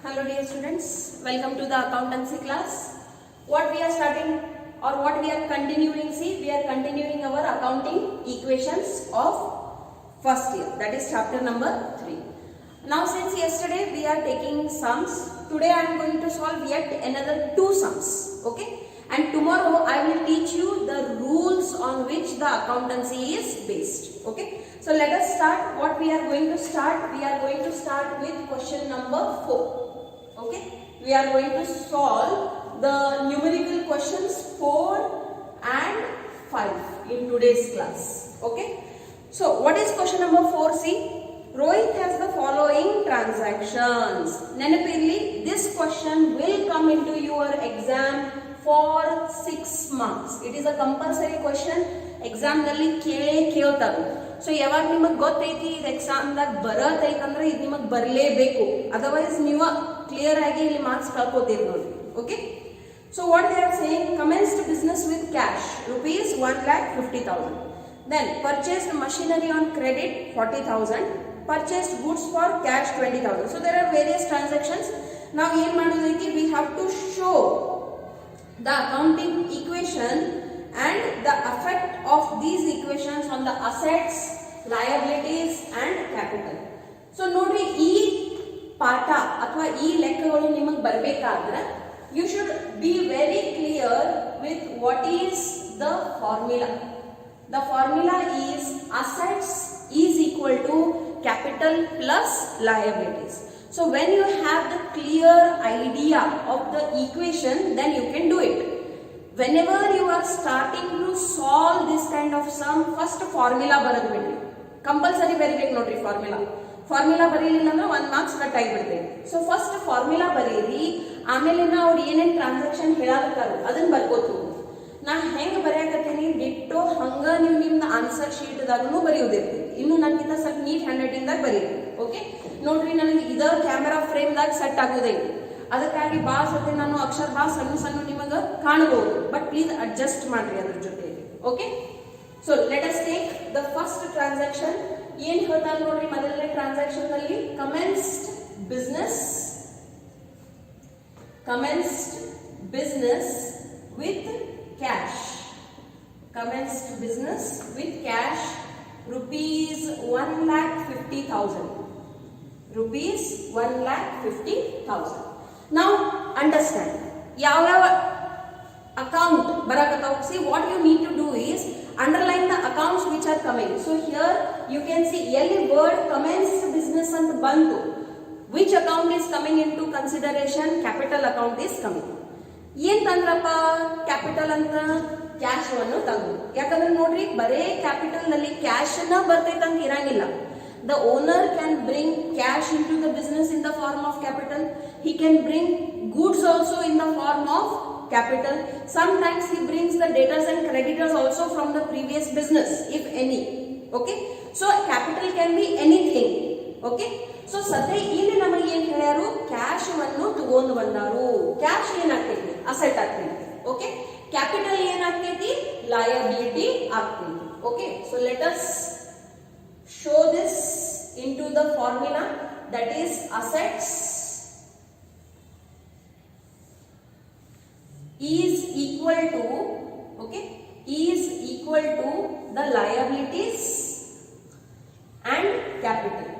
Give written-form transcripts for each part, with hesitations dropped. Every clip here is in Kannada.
Hello dear students, welcome to the accountancy class. What we are starting or what we are continuing, see we are continuing our accounting equations of first year, that is chapter number 3. Now since yesterday we are taking sums, today I am going to solve yet another 2 sums, okay? And tomorrow I will teach you the rules on which the accountancy is based, okay? So let us start. What we are going to start? We are going to start with question number 4. Okay, we are going to solve the numerical questions 4 and 5 in today's class. Okay, so what is question number 4? See, Rohit has the following transactions. Nenapirli, this question will come into your exam for 6 marks. It is a compulsory question. Exam nalli ಕೇಳ್ತಾರೆ. ಸೊ ಯಾವಾಗ ನಿಮಗೆ ಗೊತ್ತೈತಿ ಇದು ಎಕ್ಸಾಮ್ದಾಗ ಬರತೈತಂದ್ರೆ ಇದು ನಿಮಗೆ ಬರಲೇಬೇಕು, ಅದರ್ವೈಸ್ ನೀವು ಕ್ಲಿಯರ್ ಆಗಿ ಇಲ್ಲಿ ಮಾರ್ಕ್ಸ್ ಕಳ್ಕೋತೀರಿ ನೋಡಿ. Okay, so what they are saying, commenced business with cash rupees 1,50,000, then purchased machinery on credit 40,000, purchased goods for cash 20,000. so there are various transactions. Now ಏನು ಮಾಡೋದೈತಿ, we have to show the accounting equation and the effect of these equations on the assets, liabilities and capital. So nodri ee ಪಾಠ ಅಥವಾ ಈ ಲೆಕ್ಕಗಳು ನಿಮಗೆ ಬರಬೇಕಾದ್ರೆ you should be very clear with what is the formula. The formula is assets is equal to capital plus liabilities. So when you have the clear idea of the equation, then you can do it. Whenever you are starting to solve this kind of sum, first formula ಬರದ್ ಬಿಡ್ರಿ, ಕಂಪಲ್ಸರಿ ಬರೀಬೇಕು ನೋಡ್ರಿ. ಫಾರ್ಮುಲಾ ಬರೀಲಿಲ್ಲ ಅಂದ್ರೆ 1 ಮಾರ್ಕ್ಸ್ ಕಟ್ ಆಗಿಬಿಡ್ತೇವೆ. ಸೊ ಫಸ್ಟ್ ಫಾರ್ಮುಲಾ ಬರೀರಿ, ಆಮೇಲೆ ಅವ್ರು ಏನೇನು ಟ್ರಾನ್ಸಾಕ್ಷನ್ ಹೇಳಾಕತ್ತಾರೋ ಅದನ್ನ ಬರ್ಕೋತು. ನಾ ಹೆಂಗ್ ಬರೆಯಕತ್ತೀನಿ ಡಿಟ್ಟೋ ಹಂಗ ನೀವು ನಿಮ್ದು ಆನ್ಸರ್ ಶೀಟ್ದಾಗೂ ಬರೆಯೋದಿರ್ತೀವಿ. ಇನ್ನು ನನಗಿಂತ ಸ್ವಲ್ಪ ನೀಟ್ ಹ್ಯಾಂಡ್ ರೈಟಿಂಗ್ದಾಗ ಬರೀರಿ. ಓಕೆ ನೋಡ್ರಿ, ನನಗೆ ಇದ ಕ್ಯಾಮೆರಾ ಫ್ರೇಮ್ದಾಗ ಸೆಟ್ ಆಗೋದೈತಿ, ಅದಕ್ಕಾಗಿ ಭಾಳ ಸತಿ ನಾನು ಅಕ್ಷರ ಭಾಳ ಸಣ್ಣ ನಿಮಗೆ ಕಾಣಬಹುದು, ಬಟ್ ಪ್ಲೀಸ್ ಅಡ್ಜಸ್ಟ್ ಮಾಡ್ರಿ ಅದ್ರ ಜೊತೆ. Okay, so let us take the first transaction. ಏನ್ ಹೇಳ್ತಾರೆ ನೋಡ್ರಿ, ಮೊದಲನೇ ಟ್ರಾನ್ಸಾಕ್ಷನ್ ನಲ್ಲಿ commenced business with cash. Commenced business with cash rupees 1,50,000. rupees 1,50,000. Now understand ಯಾವ account ಬರಕತ್ತಾವ. See, what you need to do is underline the accounts which are coming. So here you can see ಎಲ್ಲಿ word commenced business ಅಂತ ಬಂತು, which account is coming into consideration? capital account is coming. ಏನ್ ತಂದ್ರಪ್ಪ ಕ್ಯಾಪಿಟಲ್ ಅಂತ? ಕ್ಯಾಶ್ ಅನ್ನು ತಂದ್ರು. ಯಾಕಂದ್ರೆ ನೋಡ್ರಿ, ಬರೇ ಕ್ಯಾಪಿಟಲ್ ನಲ್ಲಿ ಕ್ಯಾಶ್ ಅನ್ನ ಬರ್ತೈತಂತ ಇರಂಗಿಲ್ಲ. The owner can bring cash into the business in the form of capital. He can bring goods also in the form of capital. Sometimes he brings the debtors and creditors also from the previous business, if any. Okay, so capital can be anything. Okay, so ಸದ್ಯ ಇಲ್ಲಿ ನಮಗೆ ಏನ್ ಹೇಳ್ಯಾರು, ಕ್ಯಾಶ್ ಅನ್ನು ತಗೊಂಡು ಬಂದಾರು. ಕ್ಯಾಶ್ ಏನಾಗ್ತೈತಿ? ಅಸೆಟ್ ಆಗ್ತೈತಿ. ಓಕೆ, ಕ್ಯಾಪಿಟಲ್ ಏನಾಗ್ತೈತಿ? ಲಯಬಿಲಿಟಿ ಆಗ್ತೈತಿ. Okay, so let us show this into the formula, that is assets is equal to, okay, is equal to the liabilities and capital,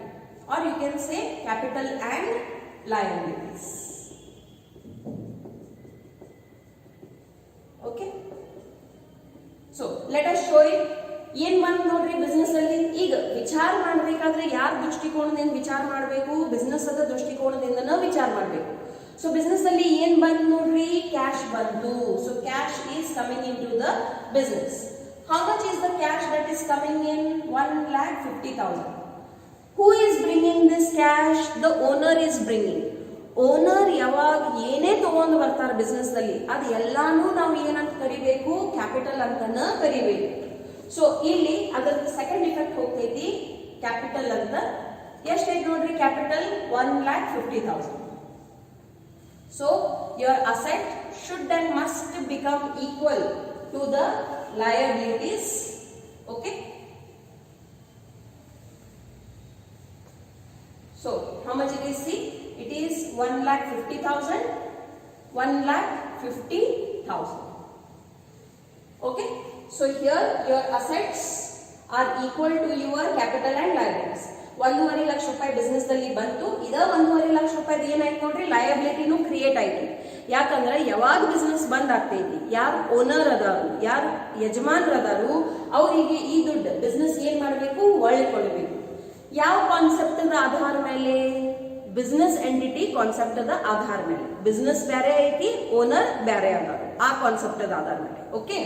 or you can say capital and liabilities. Okay, so let us show it. ಏನ್ ಬಂದ್ ನೋಡ್ರಿ ಬಿಸ್ನೆಸ್ ಅಲ್ಲಿ. ಈಗ ವಿಚಾರ ಮಾಡ್ಬೇಕಾದ್ರೆ ಯಾರ ದೃಷ್ಟಿಕೋನದಿಂದ ವಿಚಾರ ಮಾಡಬೇಕು? ಬಿಸ್ನೆಸ್ ಅದ ದೃಷ್ಟಿಕೋನದಿಂದನ ವಿಚಾರ ಮಾಡಬೇಕು. ಸೊ ಬಿಸ್ನೆಸ್ ಅಲ್ಲಿ ಏನ್ ಬಂದ್ ನೋಡ್ರಿ, ಕ್ಯಾಶ್ ಬಂತು. So cash is coming in to the business. How much is the cash that is coming in? 1,50,000. Who is bringing this cash? The owner is bringing. Owner ಯಾವಾಗ ಏನೇ ತಗೊಂಡು ಬರ್ತಾರೆ ಬಿಸ್ನೆಸ್ ನಲ್ಲಿ, ಅದು ಎಲ್ಲಾನು ನಾವು ಏನಂತ ಕರಿಬೇಕು? ಕ್ಯಾಪಿಟಲ್ ಅಂತನ ಕರಿಬೇಕು. ಸೊ ಇಲ್ಲಿ ಅದರ ಸೆಕೆಂಡ್ ಇಫೆಕ್ಟ್ ಹೋಗ್ತೈತಿ, ಕ್ಯಾಪಿಟಲ್ ಅಂತ. ಎಷ್ಟೈತಿ ನೋಡ್ರಿ capital? 1,50,000. So your asset should and must become equal to the liabilities. Okay, so how much it is? See, it is 1,50,000, 1,50,000. Okay, so here your assets are equal to your capital and liabilities. 1.5 lakh ರೂಪಾಯಿ ಬಿಸ್ನೆಸ್ ದಲ್ಲಿ ಬಂತು. ಇದ 1.5 ಲಕ್ಷ ರೂಪಾಯಿ ಏನಾಯ್ತು ನೋಡ್ರಿ, ಲಯಬಿಲಿಟಿನೂ ಕ್ರಿಯೇಟ್ ಆಯ್ತು. ಯಾಕಂದ್ರೆ ಯಾವಾಗ ಬಿಸ್ನೆಸ್ ಬಂದ್ ಆಗ್ತೈತಿ, ಯಾರು ಓನರ್ ಅದಾರು, ಯಾರು ಯಜಮಾನ್ರು ಅದಾರು, ಅವರಿಗೆ ಈ ದುಡ್ಡು ಬಿಸ್ನೆಸ್ ಏನ್ ಮಾಡಬೇಕು, ಒಳ್ಳೆ ಕೊಡಬೇಕು. ಯಾವ ಕಾನ್ಸೆಪ್ಟ್ ಆಧಾರ ಮೇಲೆ? ಬಿಸ್ನೆಸ್ ಎಂಟಿಟಿ ಕಾನ್ಸೆಪ್ಟ್ ಆಧಾರ ಮೇಲೆ. ಬಿಸ್ನೆಸ್ ಬೇರೆ ಐತಿ, ಓನರ್ ಬೇರೆ ಅದಾರು, ಆ ಕಾನ್ಸೆಪ್ಟ್ ಆಧಾರ ಮೇಲೆ. Okay,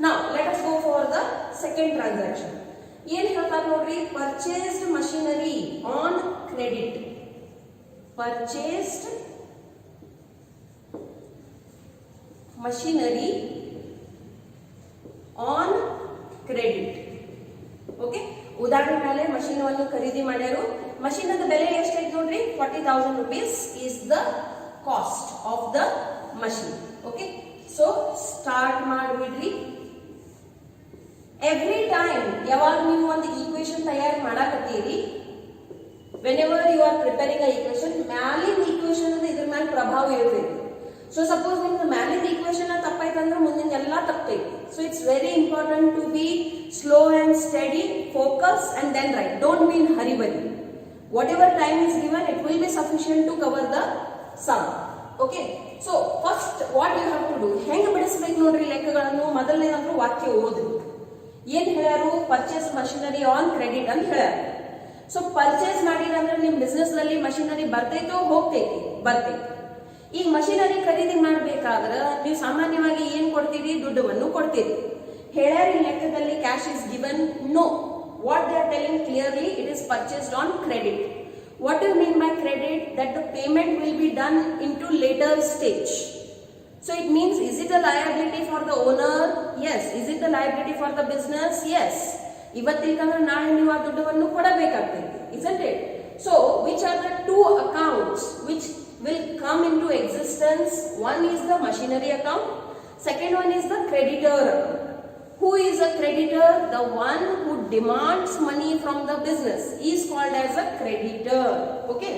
now let us go for the second transaction. ಏನ್ ಹೇಳ್ತಾರ ನೋಡ್ರಿ, purchased machinery on credit. Purchased machinery on credit. Okay, ಉದಾಹರಣೆ ಮೇಲೆ ಮಷೀನ್ ಅನ್ನು ಖರೀದಿ ಮಾಡ್ಯಾರು. ಮಷೀನ್ ಬೆಲೆ ಎಷ್ಟೈತೆ ನೋಡ್ರಿ, 40,000 rupees is the cost of the machine. Okay, so start ಮಾಡ್ಬಿಡ್ರಿ. ಎವ್ರಿ ಟೈಮ್ ಯಾವಾಗ ನೀವು ಒಂದು ಈಕ್ವೇಶನ್ ತಯಾರು ಮಾಡಕತ್ತೀರಿ, whenever you are preparing a equation, ಮ್ಯಾಲಿನ ಈಕ್ವೇಶನ್ ಅಂದ್ರೆ ಇದ್ರ ಮೇಲೆ ಪ್ರಭಾವ ಇರ್ತೈತಿ. ಸೊ ಸಪೋಸ್ ನಿಮ್ದು ಮ್ಯಾಲಿನ ಈಕ್ವೇಶನ್ ತಪ್ಪಾಯ್ತು ಅಂದ್ರೆ ಮುಂದಿನ ಎಲ್ಲ ತಪ್ಪೈತಿ. So it's very important to be slow and study, focus and then write. Don't be in hurry ಬರಿ. whatever time is given, it will be sufficient to cover the sum. Okay, so first what you have to do, ಹೆಂಗೆ ಬಿಡಿಸಬೇಕು ನೋಡ್ರಿ ಲೆಕ್ಕಗಳನ್ನು. ಮೊದಲನೇದಂದ್ರೂ ವಾಕ್ಯ ಓದ್ರಿ. ಏನ್ ಹೇಳ್ಯಾರು, ಪರ್ಚೇಸ್ ಮಷಿನರಿ ಆನ್ ಕ್ರೆಡಿಟ್ ಅಂತ ಹೇಳ್ಯಾರ. ಸೊ ಪರ್ಚೇಸ್ ಮಾಡಿರಂದ್ರೆ ನಿಮ್ ಬಿಸ್ನೆಸ್ ನಲ್ಲಿ ಮಷಿನರಿ ಬರ್ತೈತೋ ಹೋಗ್ತೈತಿ, ಬರ್ತೈತಿ. ಈಗ ಮಷಿನರಿ ಖರೀದಿ ಮಾಡ್ಬೇಕಾದ್ರೆ ನೀವು ಸಾಮಾನ್ಯವಾಗಿ ಏನ್ ಕೊಡ್ತೀರಿ, ದುಡ್ಡನ್ನು ಕೊಡ್ತೀರಿ. ಹೇಳ್ಯಾರ ಈ ಲೆಕ್ಕದಲ್ಲಿ cash is given? No. What they are telling clearly, it is purchased on credit. What do you mean by credit? That the payment will be done into later stage. So it means, is it a liability for the owner? Yes. Is it a liability for the business? Yes. ಇವತ್ತಿಲ್ಕಂದ್ರೆ ನಾಳೆ ನೀವು ಆ ದುಡ್ಡನ್ನು ಕೊಡಬೇಕಾಗ್ತೈತಿ, isn't it? So which are the two accounts which will come into existence? One is the machinery account, second one is the creditor account. Who is a creditor? The one who demands money from the business is called as a creditor. Okay,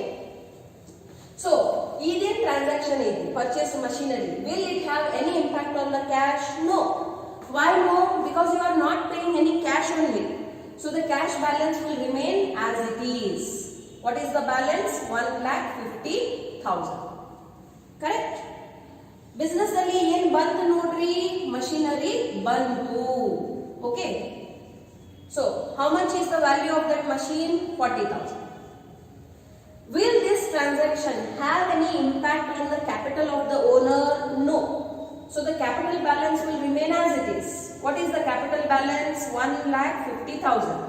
so either transaction is purchase machinery, will it have any impact on the cash? No. Why no? Because you are not paying any cash only, so the cash balance will remain as it is. What is the balance? 1,50,000. correct? Business ಅಲ್ಲಿ ಏನ್ ಬಂತು ನೋಡ್ರಿ, ಮಷಿನರಿ ಬಂತು. Okay, so how much is the value of that machine? 40,000. Will this transaction have any impact on the capital of the owner? No. So the capital balance will remain as it is. What is the capital balance? 1,50,000.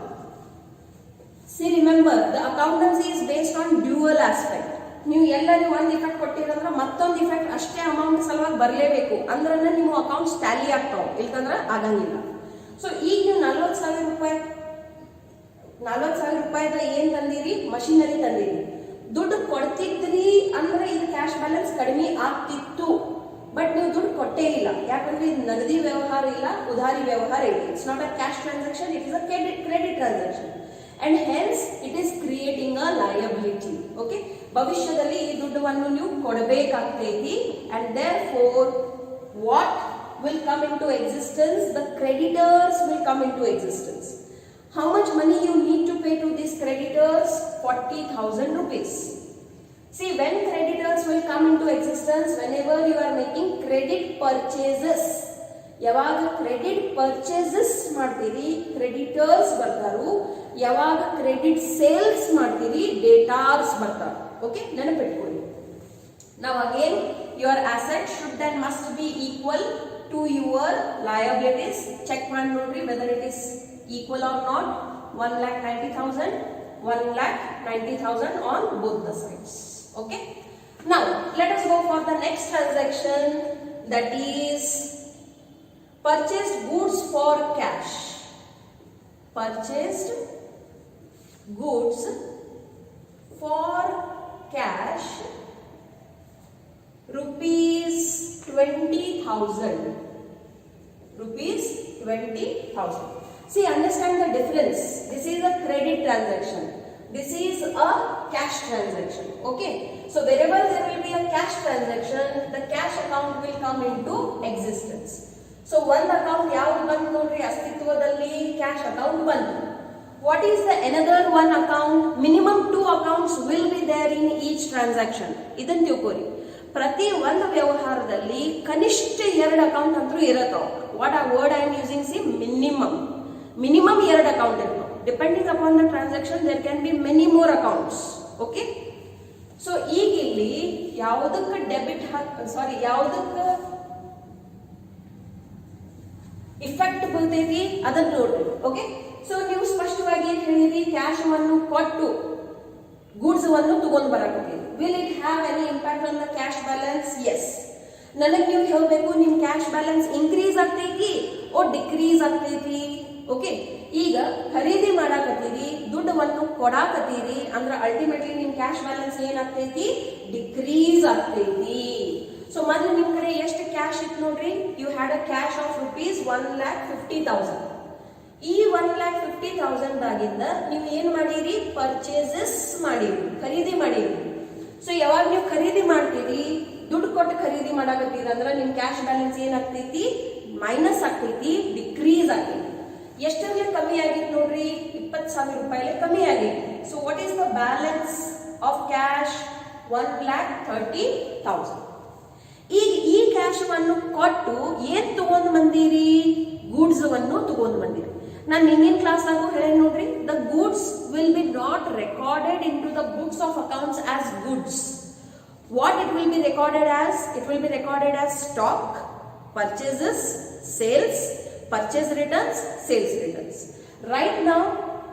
See, remember, the accountancy is based on dual aspect. ನೀವು ಎಲ್ಲರೂ ಒಂದು ಇಫೆಕ್ಟ್ ಕೊಟ್ಟಿರಂದ್ರೆ ಮತ್ತೊಂದು ಇಫೆಕ್ಟ್ ಅಷ್ಟೇ ಅಮೌಂಟ್ ಸಲುವಾಗಿ ಬರಲೇಬೇಕು, ಅಂದ್ರೆ ನಿಮ್ಮ ಅಕೌಂಟ್ಸ್ ಟ್ಯಾಲಿ ಆಗ್ತಾವ, ಇಲ್ಕಂದ್ರೆ ಆಗಂಗಿಲ್ಲ. ಸೊ ಈಗ ನೀವು 40,000 ರೂಪಾಯಿದ ಏನ್ ತಂದಿರಿ? ಮಷಿನರಿ ತಂದಿರಿ. ದುಡ್ಡು ಕೊಡ್ತಿದ್ರಿ ಅಂದ್ರೆ ಇದು ಕ್ಯಾಶ್ ಬ್ಯಾಲೆನ್ಸ್ ಕಡಿಮೆ ಆಗ್ತಿತ್ತು. ಬಟ್ ನೀವು ದುಡ್ಡು ಕೊಟ್ಟೇ ಇಲ್ಲ, ಯಾಕಂದ್ರೆ ಇದು ನಗದಿ ವ್ಯವಹಾರ ಇಲ್ಲ, ಉಧಾರಿ ವ್ಯವಹಾರ ಇದೆ. It's not a cash transaction, it is a credit transaction. and hence it is creating a liability. Okay, ಭವಿಷ್ಯದಲ್ಲಿ ಈ ದುಡ್ಡನ್ನು ನೀವು ಕೊಡಬೇಕಾಗ್ತೈತಿ. and therefore what will come into existence? The creditors will come into existence. How much money you need to pay to these creditors? 40,000 rupees. See, when creditors will come into existence, whenever you are making credit purchases, ಯಾವಾಗ ಕ್ರೆಡಿಟ್ ಪರ್ಚೇಸಸ್ ಮಾಡ್ತೀರಿ ಕ್ರೆಡಿಟರ್ಸ್ ಬರ್ತಾರು, ಯಾವಾಗ ಕ್ರೆಡಿಟ್ ಸೇಲ್ಸ್ ಮಾಡ್ತೀರಿ ಡೇಟಾರ್ಸ್ ಬರ್ತಾರು. ಓಕೆ, ನೆನಪಿಟ್ಕೊಳ್ಳಿ. Now again, your assets should and must be equal to your liabilities. Check ಮಾಡಿ ನೋಡ್ರಿ whether it is equal or not. 1,90,000, 1,90,000 on both the sides. Okay. Now let us go for the next transaction, that is purchased goods for cash. Purchased goods for cash, rupees 20,000. Rupees 20,000. See, understand the difference. This is a credit transaction. This is a cash transaction. Okay. So wherever there will be a cash transaction, the cash account will come into existence. So one account ಯಾವುದು ಬಂತು ನೋಡ್ರಿ, ಅಸ್ತಿತ್ವದಲ್ಲಿ ಕ್ಯಾಶ್ ಅಕೌಂಟ್ ಬಂತು. What is the another one account? Minimum 2 accounts will be there in each transaction. ಇದನ್ನ ತಿಳ್ಕೊರಿ. ಪ್ರತಿ ಒಂದು ವ್ಯವಹಾರದಲ್ಲಿ ಕನಿಷ್ಠ 2 ಅಕೌಂಟ್ ಅಂತೂ ಇರತ್ತವ. What a word I am using, see, minimum 2 account ಇರ್ತಾವ. Depending upon the transaction there can be many more accounts. Okay, so ಈಗ ಇಲ್ಲಿ ಯಾವುದಕ್ಕೆ ಡೆಬಿಟ್ ಯಾವುದಕ್ಕೆ ಇಫೆಕ್ಟ್ ಬೀಳ್ತೈತಿ ಅದನ್ನ ನೋಡ್ರಿ. ಓಕೆ, ಸೊ ನೀವು ಸ್ಪಷ್ಟವಾಗಿ ಏನ್ ಹೇಳಿರಿ, ಕ್ಯಾಶ್ ಅನ್ನು ಕೊಟ್ಟು ಗೂಡ್ಸ್ ಅನ್ನು ತಗೊಂಡ್ ಬರಕತ್ತೀರಿ. Will it have any impact on the cash balance? Yes. ನನಗೆ ನೀವು ಹೇಳಬೇಕು, ನಿಮ್ ಕ್ಯಾಶ್ ಬ್ಯಾಲೆನ್ಸ್ ಇನ್ಕ್ರೀಸ್ ಆಗ್ತೈತಿ ಓ ಡಿಕ್ರೀಸ್ ಆಗ್ತೈತಿ? ಓಕೆ, ಈಗ ಖರೀದಿ ಮಾಡಾಕತ್ತೀರಿ, ದುಡ್ಡನ್ನು ಕೊಡಾಕತ್ತೀರಿ ಅಂದ್ರೆ ಅಲ್ಟಿಮೇಟ್ಲಿ ನಿಮ್ ಕ್ಯಾಶ್ ಬ್ಯಾಲೆನ್ಸ್ ಏನಾಗ್ತೈತಿ? ಡಿಕ್ರೀಸ್ ಆಗ್ತೈತಿ. ಸೊ ಮೊದಲು ನಿಮ್ ಕಡೆ ಎಷ್ಟು ಕ್ಯಾಶ್ ಇತ್ತು ನೋಡ್ರಿ, you had a cash of rupees 1,50,000. ಈ 1,50,000 ದಾಗಿಂದ ನೀವು ಏನ್ ಮಾಡಿರಿ? ಪರ್ಚೇಸಸ್ ಮಾಡಿರಿ, ಖರೀದಿ ಮಾಡಿರಿ. ಸೊ ಯಾವಾಗ ನೀವು ಖರೀದಿ ಮಾಡ್ತೀರಿ, ದುಡ್ಡು ಕೊಟ್ಟು ಖರೀದಿ ಮಾಡಾಕತ್ತೀರಿ ಅಂದ್ರೆ ನಿಮ್ ಕ್ಯಾಶ್ ಬ್ಯಾಲೆನ್ಸ್ ಏನಾಗ್ತೈತಿ? ಮೈನಸ್ ಆಗ್ತೈತಿ, ಡಿಕ್ರೀಸ್ ಆಗ್ತೈತಿ. ಎಷ್ಟರಲ್ಲಿ ಕಮ್ಮಿ ಆಗಿತ್ತು ನೋಡ್ರಿ? 20,000 ರೂಪಾಯಿ ಕಮ್ಮಿ ಆಗೈತಿ. So what is the balance of cash? 1,30,000. ಈಗ ಈ ಕ್ಯಾಶ್ ಅನ್ನು ಕೊಟ್ಟು ಏನ್ ತಗೊಂಡ್ ಬಂದಿರಿ? ಗೂಡ್ಸ್ ಅನ್ನು ತಗೊಂಡ್ ಬಂದಿರಿ. ನಾನು ನಿನ್ನಿನ ಕ್ಲಾಸ್ ಆಗು ಹೇಳಿ ನೋಡ್ರಿ, the goods will be not recorded in to the books of accounts as goods. What it will be recorded as? It will be recorded as stock, purchases, sales, purchase returns, sales returns. Right now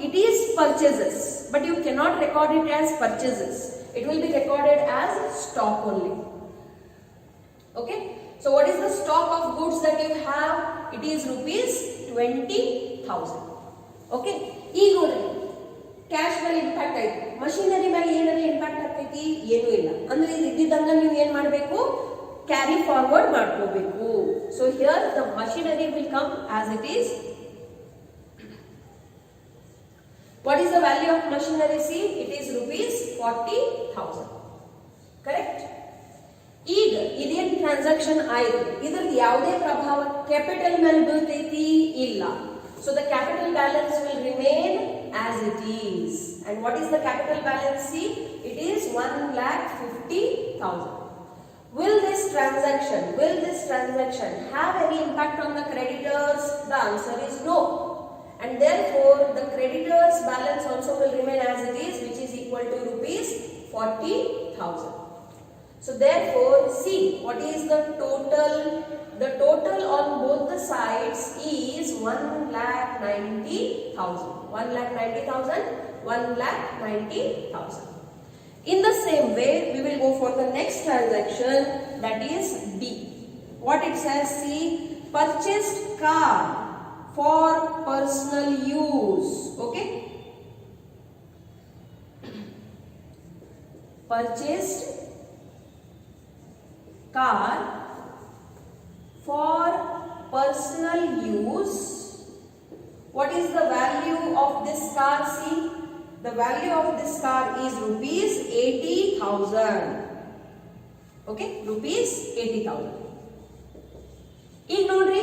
it is purchases, but you cannot record it as purchases. It will be recorded as stock only. Okay, so what is the stock of goods that you have? It is rupees 20,000. Okay, ಈಗ ನೋಡ್ರಿ, ಕ್ಯಾಶ್ ಮೇಲೆ ಇಂಪ್ಯಾಕ್ಟ್ ಆಯ್ತು, ಮಷೀನರಿ ಮೇಲೆ ಏನಾರ ಇಂಪ್ಯಾಕ್ಟ್ ಆಗ್ತೈತಿ? ಏನೂ ಇಲ್ಲ. ಅಂದ್ರೆ ಇದು ಇದ್ದಿದ್ದಂಗ ನೀವು ಏನ್ ಮಾಡಬೇಕು? ಕ್ಯಾರಿ ಫಾರ್ವರ್ಡ್ ಮಾಡ್ಕೋಬೇಕು. So here the machinery will come as it is. What is the value of machinery? C, it is rupees 40,000. Correct. ಈಗ ಇದೇನ್ ಟ್ರಾನ್ಸಾಕ್ಷನ್ ಆಯ್ತು, ಇದ್ರದ್ದು ಯಾವುದೇ ಪ್ರಭಾವ ಕ್ಯಾಪಿಟಲ್ ಮೇಲೆ ಬೀಳ್ತೈತಿ? ಇಲ್ಲ. So the capital balance will remain as it is. And what is the capital balance? C, it is 1,50,000. Will this transaction have any impact on the creditors? The answer is no. And therefore, the creditors balance also will remain as it is, which is equal to rupees 40,000. So therefore, see, what is the total? The total on both the sides is 1,90,000. 1,90,000, 1,90,000. In the same way, we will go for the next transaction, that is D. What it says? See, purchased car for personal use. Okay, purchased car for personal use. What is the value of this car? See, the value of this car is rupees 80,000. Okay, rupees 80,000. ಈಗ ನೋಡ್ರಿ,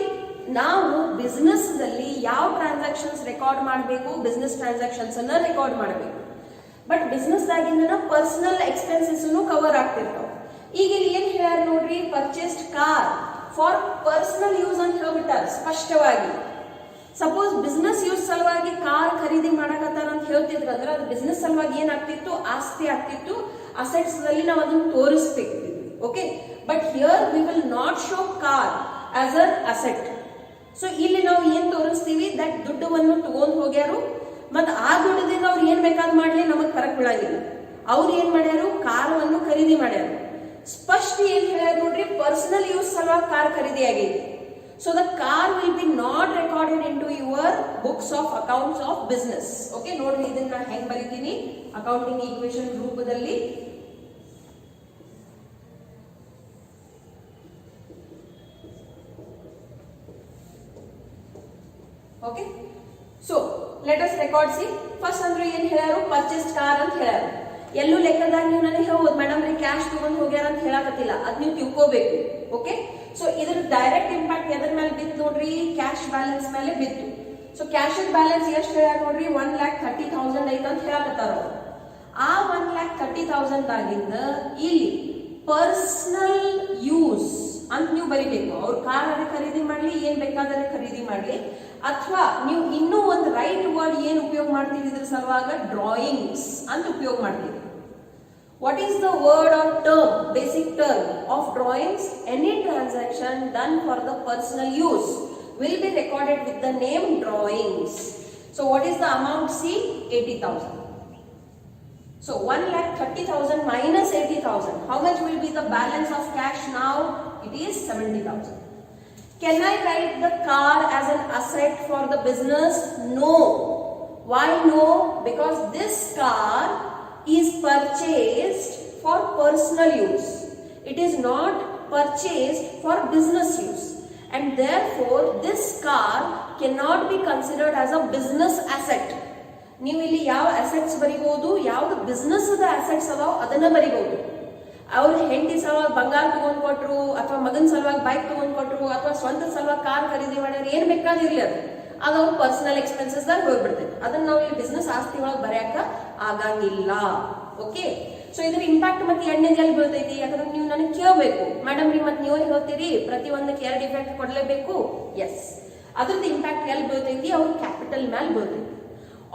ನಾವು ಬಿಸ್ನೆಸ್ ದಲ್ಲಿ ಯಾವ ಟ್ರಾನ್ಸಾಕ್ಷನ್ಸ್ ರೆಕಾರ್ಡ್ ಮಾಡಬೇಕು? ಬಿಸ್ನೆಸ್ ಟ್ರಾನ್ಸಾಕ್ಷನ್ಸ್ ಅನ್ನ ರೆಕಾರ್ಡ್ ಮಾಡಬೇಕು. ಬಟ್ ಬಿಸ್ನೆಸ್ ದಾಗಿಂದ ಪರ್ಸನಲ್ ಎಕ್ಸ್ಪೆನ್ಸಸ್ ಕವರ್ ಆಗ್ತಿರ್ತಾವ. ಈಗ ಇಲ್ಲಿ ಏನ್ ಹೇಳ್ಯಾರ ನೋಡ್ರಿ, purchased car for personal use ಅಂತ ಹೇಳ್ಬಿಟ್ಟಾರ ಸ್ಪಷ್ಟವಾಗಿ. ಸಪೋಸ್ ಬಿಸ್ನೆಸ್ ಯೂಸ್ ಸಲುವಾಗಿ ಕಾರ್ ಖರೀದಿ ಮಾಡಕತ್ತಾರ ಅಂತ ಹೇಳ್ತಿದ್ರ ಅಂದ್ರೆ ಅದು ಬಿಸ್ನೆಸ್ ಸಲುವಾಗಿ ಏನಾಗ್ತಿತ್ತು? ಆಸ್ತಿ ಆಗ್ತಿತ್ತು, ಅಸೆಟ್ಸ್ ನಲ್ಲಿ ನಾವು ಅದನ್ನು ತೋರಿಸ್ತಿದ್ವಿ. Okay, but here we will not show car as an asset. So ಇಲ್ಲಿ ನಾವು ಏನ್ ತೋರಿಸ್ತೀವಿ? ದಟ್ ದುಡ್ಡವನ್ನು ತಗೊಂಡ್ ಹೋಗ್ಯಾರು, ಮತ್ ಆ ದುಡ್ಡದಿಂದ ಅವ್ರು ಏನ್ ಬೇಕಾದ್ ಮಾಡ್ಲಿ ನಮಗ್ ಫರಕ್ ಬೀಳಂಗಿಲ್ಲ. ಅವ್ರು ಏನ್ ಮಾಡ್ಯಾರು? ಕಾರವನ್ನು ಖರೀದಿ ಮಾಡ್ಯಾರು. ಸ್ಪಷ್ಟ ಏನ್ ಹೇಳ್ಯಾರ ನೋಡ್ರಿ, ಪರ್ಸನಲ್ ಯೂಸ್ ಸಲುವಾಗಿ ಕಾರ್ ಖರೀದಿ ಆಗೈತಿ. So the car will be not recorded into your books of accounts of business. Okay, ನೋಡ್ರಿ ಇದನ್ನ ಹೆಂಗ್ ಬರೀತೀನಿ ಅಕೌಂಟಿಂಗ್ ಈಕ್ವೇಷನ್ ರೂಪದಲ್ಲಿ. Okay, so let us record. See, first ಅಂದ್ರೆ ಏನ್ ಹೇಳ್ಯಾರು? ಪರ್ಚೇಸ್ಡ್ ಕಾರ್ ಅಂತ ಹೇಳ್ಯಾರು. ಎಲ್ಲೂ ಲೆಕ್ಕದಾಗ ನೀವು ನನಗೆ ಹೌದು ಮೇಡಮ್ ರೀ ಕ್ಯಾಶ್ ತಗೊಂಡ್ ಹೋಗ್ಯಾರ ಅಂತ ಹೇಳಕತ್ತಿಲ್ಲ, ಅದ್ ನೀವು ತಿಳ್ಕೋಬೇಕು. ಓಕೆ, ಸೊ ಇದ್ರ ಡೈರೆಕ್ಟ್ ಇಂಪ್ಯಾಕ್ಟ್ ಎದ್ರ ಮೇಲೆ ಬಿತ್ತು ನೋಡ್ರಿ, ಕ್ಯಾಶ್ ಬ್ಯಾಲೆನ್ಸ್ ಮೇಲೆ ಬಿತ್ತು. ಸೊ ಕ್ಯಾಶ್ ಬ್ಯಾಲೆನ್ಸ್ ಎಷ್ಟು ಹೇಳ ನೋಡ್ರಿ, 1,30,000 ಐತೆ ಅಂತ ಹೇಳಕತ್ತಾರ. ಆ 1,30,000 ಆಗಿಂದ ಇಲ್ಲಿ ಪರ್ಸನಲ್ ಯೂಸ್ ಅಂತ ನೀವು ಬರಿಬೇಕು. ಅವ್ರ ಕಾರ್ ಖರೀದಿ ಮಾಡ್ಲಿ, ಏನ್ ಬೇಕಾದರೆ ಖರೀದಿ ಮಾಡ್ಲಿ, ಅಥವಾ ನೀವು ಇನ್ನೂ ಒಂದು ರೈಟ್ ವರ್ಡ್ ಏನ್ ಉಪಯೋಗ ಮಾಡ್ತೀವಿ ಇದ್ರ ಸಲುವಾಗ, ಡ್ರಾಯಿಂಗ್ಸ್ ಅಂತ ಉಪಯೋಗ ಮಾಡ್ತೀವಿ. What is the word or term, basic term of drawings? Any transaction done for the personal use will be recorded with the name drawings. So what is the amount? See, 80,000. So 1,30,000 minus 80,000. How much will be the balance of cash now? It is 70,000. Can I write the car as an asset for the business? No. Why no? Because this car is purchased for personal use. It is not purchased for business use, and therefore this car cannot be considered as a business asset. ನೀವು ಇಲ್ಲಿ ಯಾವ ಅಸೆಟ್ಸ್ ಬರಿಬಹುದು, ಯಾವ್ದು ಬಿಸ್ನೆಸ್ ದ ಅಸೆಟ್ಸ್ ಅದಾವ ಅದನ್ನ ಬರಿಬಹುದು. ಅವ್ರ ಹೆಂಡತಿ ಸಲುವಾಗಿ ಬಂಗಾರ ತಗೊಂಡ್ ಕೊಟ್ರು, ಅಥವಾ ಮಗನ ಸಲುವಾಗಿ ಬೈಕ್ ತಗೊಂಡ್ ಕೊಟ್ರು, ಅಥವಾ ಸ್ವಂತ ಸಲುವಾಗಿ ಕಾರ್ ಖರೀದಿ ಮಾಡ್ಯಾರ, ಏನ್ ಬೇಕಾದಿರ್ಲಿ ಅದು ಅವ್ರ ಪರ್ಸನಲ್ ಎಕ್ಸ್ಪೆನ್ಸಸ್ ದಾಗ ಹೋಗ್ಬಿಡ್ತೈತಿ. ಅದನ್ನ ನಾವು ಇಲ್ಲಿ ಬಿಸ್ನೆಸ್ ಆಸ್ತಿ ಒಳಗೆ ಬರೆಯಕ ಆಗಂಗಿಲ್ಲ. ಓಕೆ, ಸೊ ಇದ್ರ ಇಂಪ್ಯಾಕ್ಟ್ ಮತ್ತೆ ಎರಡನೇದು ಎಲ್ಲಿ ಬೀಳ್ತೈತಿ? ಯಾಕಂದ್ರೆ ನೀವು ನನಗೆ ಕೇಳಬೇಕು, ಮೇಡಮ್ ರೀ ಮತ್ತೆ ನೀವು ಹೇಳ್ತೀರಿ ಪ್ರತಿ ಒಂದಕ್ಕೆ 2 ಇಫೆಕ್ಟ್ ಕೊಡ್ಲೇಬೇಕು. ಎಸ್, ಅದ್ರದ್ದು ಇಂಪ್ಯಾಕ್ಟ್ ಎಲ್ಲಿ ಬೀಳ್ತೈತಿ? ಅವ್ರ ಕ್ಯಾಪಿಟಲ್ ಮೇಲೆ ಬೀಳ್ತೈತಿ.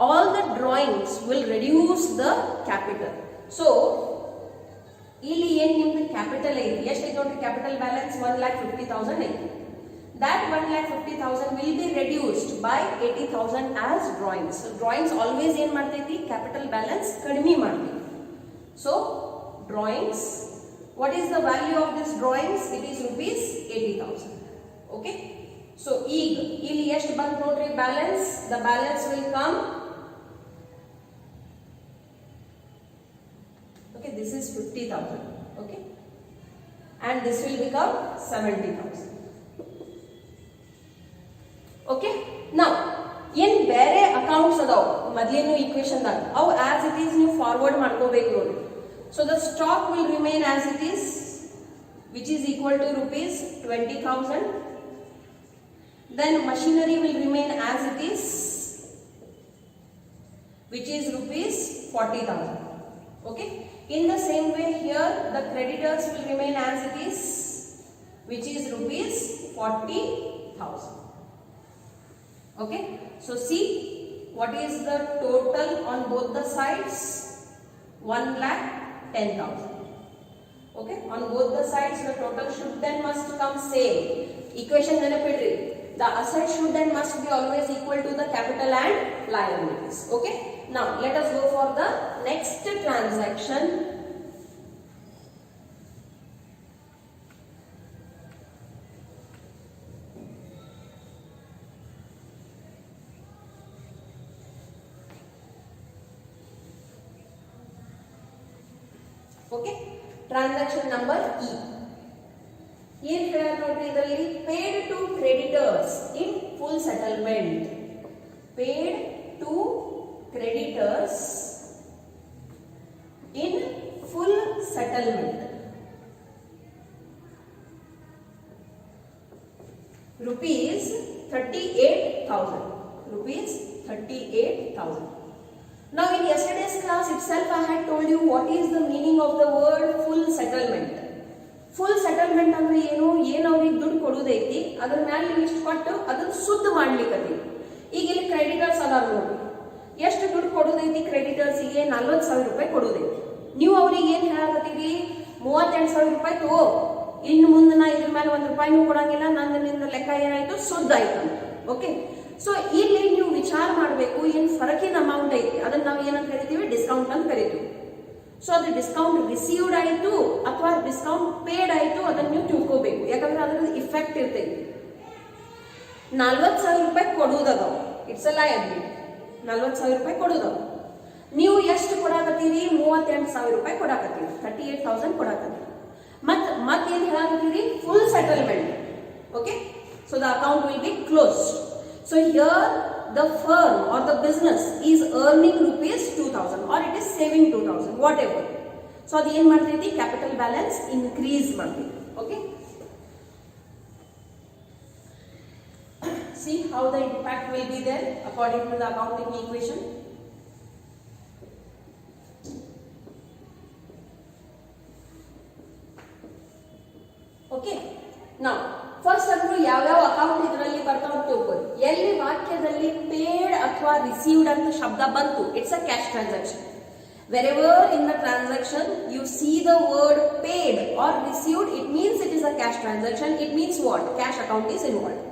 All the drawings will reduce the capital. So ಇಲ್ಲಿ ಏನ್ ನಿಮ್ದು ಕ್ಯಾಪಿಟಲ್ ಐತಿ, ಎಷ್ಟೈತಿ ನೋಡ್ರಿ ಕ್ಯಾಪಿಟಲ್ ಬ್ಯಾಲೆನ್ಸ್? 1,50,000 ಐತಿ. That 1,50,000 will be reduced by 80,000 as drawings. So drawings always ಏನ್ ಮಾಡ್ತೈತಿ? ಕ್ಯಾಪಿಟಲ್ ಬ್ಯಾಲೆನ್ಸ್ ಕಡಿಮೆ ಮಾಡ್ತೈತಿ. So drawings, what is the value of this drawings? It is rupees 80,000. Okay, so ಈಗ ಇಲ್ಲಿ ಎಷ್ಟು ಬಂತು ನೋಡ್ರಿ balance? The balance will come, okay, this is 50,000. Okay, and this will become 70,000. Okay, ನಾವು ಏನ್ ಬೇರೆ ಅಕೌಂಟ್ಸ್ ಅದಾವ ಮೊದಲೇನು ಈಕ್ವೇಶನ್ ದಾಗ, ಅವು ಆಸ್ ಇಟ್ ಈಸ್ ನೀವು ಫಾರ್ವರ್ಡ್ ಮಾಡ್ಕೋಬೇಕು ನೋಡಿ. So the stock will remain as it is, which is equal to rupees 20,000. Then machinery will remain as it is, which is rupees 40,000. Okay, in the same way here the creditors will remain as it is, which is rupees 40,000. Okay, so see what is the total on both the sides? 1,10,000. Okay, on both the sides the total should then must come same. Equation ನೆನಪಿಡ್ರಿ, the asset should then must be always equal to the capital and liabilities. Okay, now let us go for the next transaction. Okay, transaction number E. ಏನ್ ಹೇಳ್ಯಾರ ನೋಡ್ರಿ ಇದರಲ್ಲಿ? paid to creditors in full settlement. Paid to creditors in full settlement. Rupees 38,000. Rupees 38,000. Now in yesterday's class itself I had told you what is the meaning of the word full settlement. Full settlement ಅಂದ್ರೆ ಏನು? ಏನು ಅವ್ರಿಗೆ ದುಡ್ಡು ಕೊಡುದೈತಿ, ಅದ್ರ ಮೇಲೆ ನೀವು ಇಷ್ಟು ಕೊಟ್ಟು ಅದನ್ನ ಶುದ್ಧ ಮಾಡ್ಲಿಕ್ಕೆ. ಈಗ ಇಲ್ಲಿ ಕ್ರೆಡಿಟರ್ಸ್ ಅದಾರ ನೋಡಿ, ಎಷ್ಟು ದುಡ್ಡು ಕೊಡುದೈತಿ ಕ್ರೆಡಿಟರ್ಸ್ಗೆ? 40,000 ರೂಪಾಯಿ ಕೊಡುದೈತಿ. ನೀವು ಅವ್ರಿಗೆ ಏನ್ ಹೇಳಕತ್ತೀರಿ? 38,000 ರೂಪಾಯಿ ತಗೋ, ಇನ್ನು ಮುಂದೆ ನಾ ಇದ್ರ ಮೇಲೆ 1 ರೂಪಾಯಿನೂ ಕೊಡಂಗಿಲ್ಲ, ನಿಂದ ಲೆಕ್ಕ ಏನಾಯ್ತು? ಶುದ್ಧ ಆಯ್ತು. ಓಕೆ, ಸೊ ಇಲ್ಲಿ ನೀವು ವಿಚಾರ ಮಾಡಬೇಕು, ಏನ್ ಫರಕಿನ ಅಮೌಂಟ್ ಐತಿ ಅದನ್ನ ನಾವು ಏನಂತ ಕರಿತೀವಿ? ಡಿಸ್ಕೌಂಟ್ ಅಂತ ಕರಿತೀವಿ. ಸೊ ಅದು ಡಿಸ್ಕೌಂಟ್ ರಿಸೀವ್ಡ್ ಆಯ್ತು ಅಥವಾ ಡಿಸ್ಕೌಂಟ್ ಪೇಡ್ ಆಯ್ತು ಅದನ್ನ ನೀವು ತಿಳ್ಕೋಬೇಕು, ಯಾಕಂದ್ರೆ ಅದ್ರ ಇಫೆಕ್ಟ್ ಇರ್ತೈತಿ. 40,000 ರೂಪಾಯಿ ಕೊಡುವುದದಾವ, ಇಟ್ಸ್ ಅ ಲಯಬಿಲಿಟಿ. 40,000 ರೂಪಾಯಿ ಕೊಡುದವ, ನೀವು ಎಷ್ಟು ಕೊಡಾಕತ್ತೀರಿ? 38,000 ರೂಪಾಯಿ ಕೊಡಾಕತ್ತೀರಿ, 38,000 ಕೊಡಾಕತ್ತೀರಿ. ಮತ್ತೇನ್ ಹೇಳಾಕತ್ತೀರಿ? Full settlement. Okay, so the account will be closed. So here the firm or the business is earning rupees 2000 or it is saving 2000, whatever. So adu ಏನು ಮಾಡ್ತೈತಿ, capital balance increase ಮಾಡ್ತೈತಿ. Okay, see how the impact will be there according to the accounting equation. Okay, now first ಅಂದ್ರು ಯಾವ ಯಾವ ಅಕೌಂಟ್ ಇದರಲ್ಲಿ ಬರ್ತಾವ ಅಂತ ತಿಳ್ಕೊಳ್ಳಿ. ಎಲ್ಲಿ ವಾಕ್ಯದಲ್ಲಿ ಪೇಡ್ ಅಥವಾ ರಿಸೀವ್ಡ್ ಅಂತ ಶಬ್ದ ಬಂತು, it's a cash transaction. Wherever in the transaction you see the word paid or received, it means it is a cash transaction. It means what? Cash account is involved.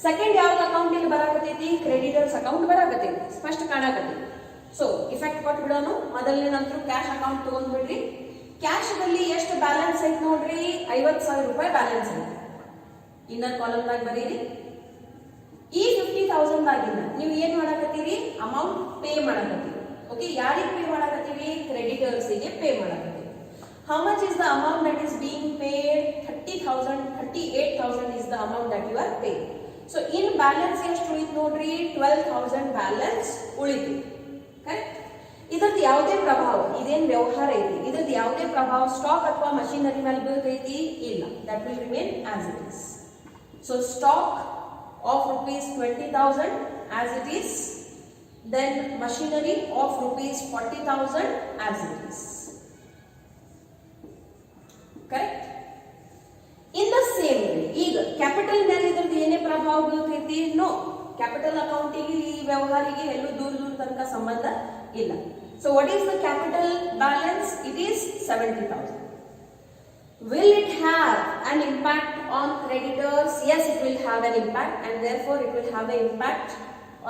Second ಯಾವ ಅಕೌಂಟ್ ಇಲ್ಲಿ ಬರಾಕತೈತಿ, ಕ್ರೆಡಿಟರ್ಸ್ ಅಕೌಂಟ್ ಬರಾಕತೈತಿ, ಸ್ಪಷ್ಟ ಕಾಣಕತೈತಿ. ಸೊ ಇಫೆಕ್ಟ್ ಕೊಟ್ಟು ಬಿಡೋಣ. ಮೊದಲನೇ ನಂತರ ಕ್ಯಾಶ್ ಅಕೌಂಟ್ ತಗೊಂಡ್ಬಿಡ್ರಿ. ಕ್ಯಾಶ್ ದಲ್ಲಿ ಎಷ್ಟು ಬ್ಯಾಲೆನ್ಸ್ ಐತಿ ನೋಡ್ರಿ, 50,000 ರೂಪಾಯಿ ಬ್ಯಾಲೆನ್ಸ್ ಐತಿ. ಇನ್ನರ್ ಕಾಲಮ್ ದಾಗ ಬರೀರಿ. ಈ 50,000 ಆಗಿನ ನೀವು ಏನ್ ಮಾಡಕತ್ತೀರಿ, ಅಮೌಂಟ್ ಪೇ ಮಾಡಕತ್ತೀರಿ. ಓಕೆ, ಯಾರಿಗೆ ಪೇ ಮಾಡಕತ್ತೀವಿ, ಕ್ರೆಡಿಟರ್ಸ್ ಗೆ ಪೇ ಮಾಡಕತ್ತೀವಿ. How much is the amount that is being paid, 30,000, 38,000 is the amount that you are paying. So in balance ಎಷ್ಟು ಉಳಿತು ನೋಡ್ರಿ, 12,000 ಬ್ಯಾಲೆನ್ಸ್ ಉಳಿತು. ಕರೆಕ್ಟ್. ಇದರದ್ದು ಯಾವುದೇ ಪ್ರಭಾವ, ಇದೇನ್ ವ್ಯವಹಾರ ಐತಿ, ಇದರದ್ದು ಯಾವುದೇ ಪ್ರಭಾವ ಸ್ಟಾಕ್ ಅಥವಾ ಮಷಿನರಿ ಮೇಲೆ ಬೀಳ್ತೈತಿ, ಇಲ್ಲ. That will remain as it is. So stock of rupees 20,000 as it is, then machinery of rupees 40,000 as it is. Correct? In the same way, ಈಗ ಕ್ಯಾಪಿಟಲ್ ಮೇಲೆ ಇದ್ರದ್ದು ಏನೇ ಪ್ರಭಾವ ಬೀಳ್ತೈತಿ, ನೋ. ಕ್ಯಾಪಿಟಲ್ ಅಕೌಂಟಿಗೆ ಈ ವ್ಯವಹಾರಿಗೆ ಎಲ್ಲೂ ದೂರ ದೂರ ತನಕ ಸಂಬಂಧ ಇಲ್ಲ. So what is the capital balance? It is 70,000. Will it have an impact on creditors? Yes, it will have an impact, and therefore it will have an impact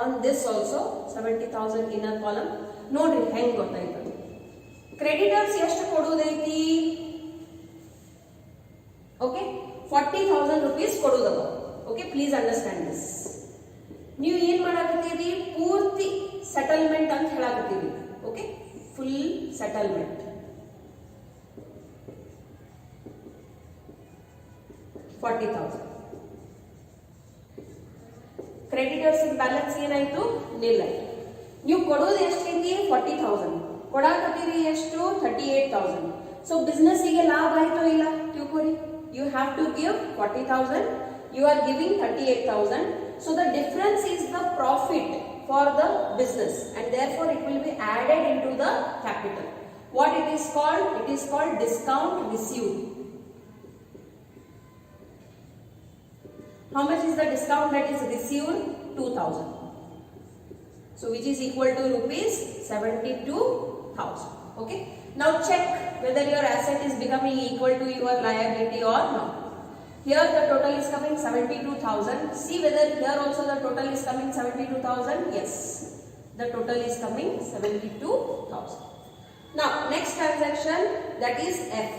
on this also. 70,000 inner column. ನೋಡ್ರಿ ಹೆಂಗ್ ಗೊತ್ತಾಯ್ತು. ಕ್ರೆಡಿಟರ್ಸ್ ಎಷ್ಟು ಕೊಡುವುದೈತಿ, ಓಕೆ, 40,000 rupees ಕೊಡುವುದವ. Okay, please understand this. ನೀವು ಏನ್ ಮಾಡಾಕತ್ತೀರಿ, ಪೂರ್ತಿ ಸೆಟಲ್ಮೆಂಟ್ ಅಂತ ಹೇಳಾಕತ್ತೀರಿ. Okay, full settlement. 40,000. Creditors balance ಏನಾಯ್ತು, ನಿಲ್ ಆಯ್ತು. ನೀವು ಕೊಡೋದು ಎಷ್ಟೈತಿ, 40,000. ಕೊಡಾಕತ್ತೀರಿ ಎಷ್ಟು, 38,000. ಸೊ ಬಿಸ್ನೆಸ್ ಗೆ ಲಾಭ ಆಯ್ತು ಇಲ್ಲ, ತಿಳ್ಕೊರಿ. You have to give 40,000, you are giving 38,000. So the difference is the profit for the business, and therefore it will be added into the capital. What it is called? It is called discount received. How much is the discount that is received? 2,000. So which is equal to rupees 72,000. Okay. Now check whether your asset is becoming equal to your liability or not. Here the total is coming 72,000. See whether here also the total is coming 72,000. Yes, the total is coming 72,000. Now next transaction, that is F.